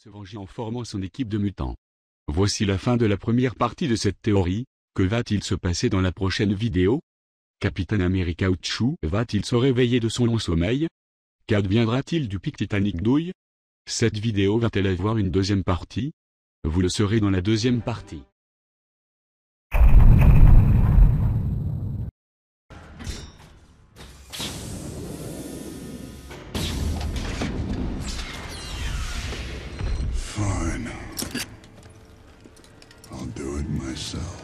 se venger en formant son équipe de mutants. Voici la fin de la première partie de cette théorie. Que va-t-il se passer dans la prochaine vidéo? Captain America Caoutchouc va-t-il se réveiller de son long sommeil? Qu'adviendra-t-il du pic Titanic douille? Cette vidéo va-t-elle avoir une deuxième partie? Vous le saurez dans la deuxième partie. Fine. I'll do it myself.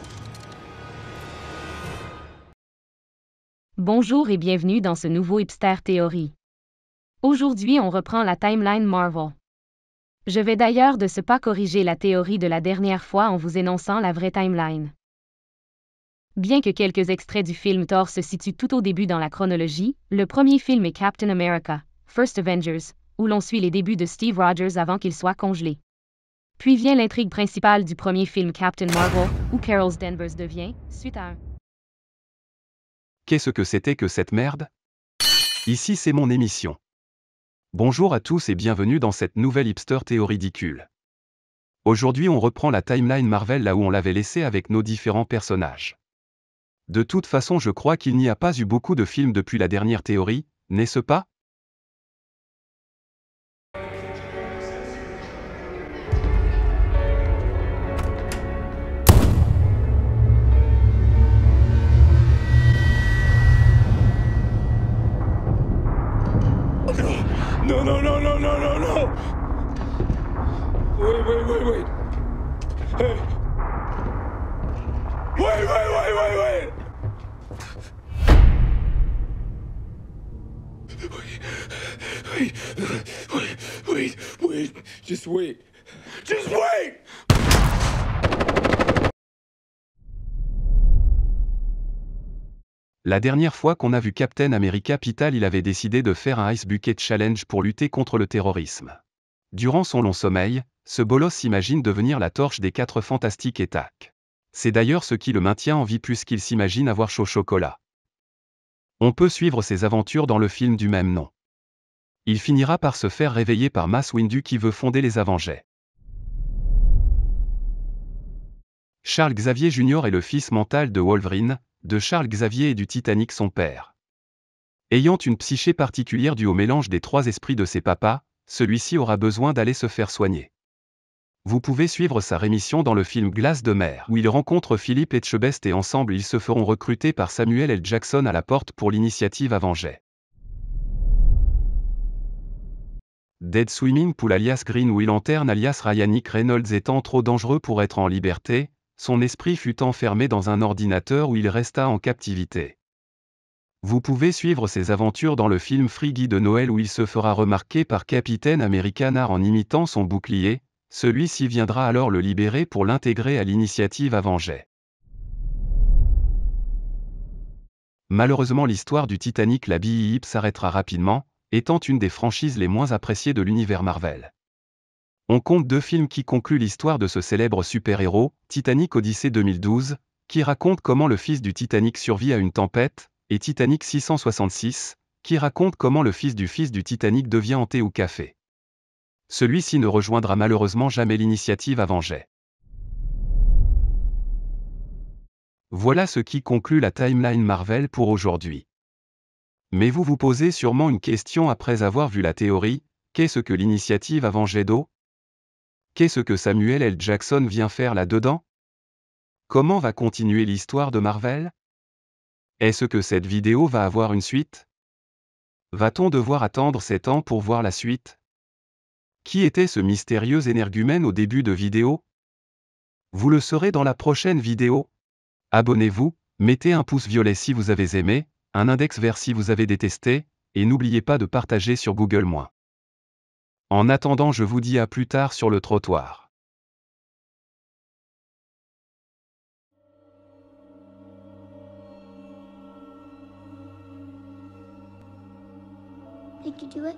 Bonjour et bienvenue dans ce nouveau Hipster Theory. Aujourd'hui, on reprend la timeline Marvel. Je vais d'ailleurs de ce pas corriger la théorie de la dernière fois en vous énonçant la vraie timeline. Bien que quelques extraits du film Thor se situent tout au début dans la chronologie, le premier film est Captain America, First Avengers, où l'on suit les débuts de Steve Rogers avant qu'il soit congelé. Puis vient l'intrigue principale du premier film Captain Marvel, où Carol Danvers devient, suite à un Qu'est-ce que c'était que cette merde? Ici c'est mon émission. Bonjour à tous et bienvenue dans cette nouvelle hipster théorie ridicule. Aujourd'hui on reprend la timeline Marvel là où on l'avait laissé avec nos différents personnages. De toute façon je crois qu'il n'y a pas eu beaucoup de films depuis la dernière théorie, n'est-ce pas? No, no, no, no, no, no, no! Wait. Hey! Wait! Wait. Just wait. La dernière fois qu'on a vu Captain America Pital il avait décidé de faire un Ice Bucket Challenge pour lutter contre le terrorisme. Durant son long sommeil, ce bolos s'imagine devenir la torche des 4 fantastiques étaques. C'est d'ailleurs ce qui le maintient en vie puisqu'il s'imagine avoir chaud chocolat. On peut suivre ses aventures dans le film du même nom. Il finira par se faire réveiller par Mace Windu qui veut fonder les Avengers. Charles Xavier Jr. est le fils mental de Wolverine, de Charles Xavier et du Titanic son père. Ayant une psyché particulière due au mélange des 3 esprits de ses papas, celui-ci aura besoin d'aller se faire soigner. Vous pouvez suivre sa rémission dans le film Glace de mer, où il rencontre Philippe Etchebest et ensemble ils se feront recruter par Samuel L. Jackson à la porte pour l'initiative Avengers. Dead Swimming Pool alias Green Wheel Lantern alias Ryan Nick Reynolds étant trop dangereux pour être en liberté, son esprit fut enfermé dans un ordinateur où il resta en captivité. Vous pouvez suivre ses aventures dans le film Friggy de Noël où il se fera remarquer par Captain America en imitant son bouclier, celui-ci viendra alors le libérer pour l'intégrer à l'initiative Avengers. Malheureusement l'histoire du Titanic la BIIP s'arrêtera rapidement, étant une des franchises les moins appréciées de l'univers Marvel. On compte 2 films qui concluent l'histoire de ce célèbre super-héros, Titanic Odyssey 2012, qui raconte comment le fils du Titanic survit à une tempête, et Titanic 666, qui raconte comment le fils du Titanic devient hanté au café. Celui-ci ne rejoindra malheureusement jamais l'initiative Avengers. Voilà ce qui conclut la timeline Marvel pour aujourd'hui. Mais vous vous posez sûrement une question après avoir vu la théorie, qu'est-ce que l'initiative Avengers d'eau? Qu'est-ce que Samuel L. Jackson vient faire là-dedans? Comment va continuer l'histoire de Marvel? Est-ce que cette vidéo va avoir une suite? Va-t-on devoir attendre 7 ans pour voir la suite? Qui était ce mystérieux énergumène au début de vidéo? Vous le saurez dans la prochaine vidéo. Abonnez-vous, mettez un pouce violet si vous avez aimé, un index vert si vous avez détesté, et n'oubliez pas de partager sur Google-. En attendant, je vous dis à plus tard sur le trottoir. Did you do it?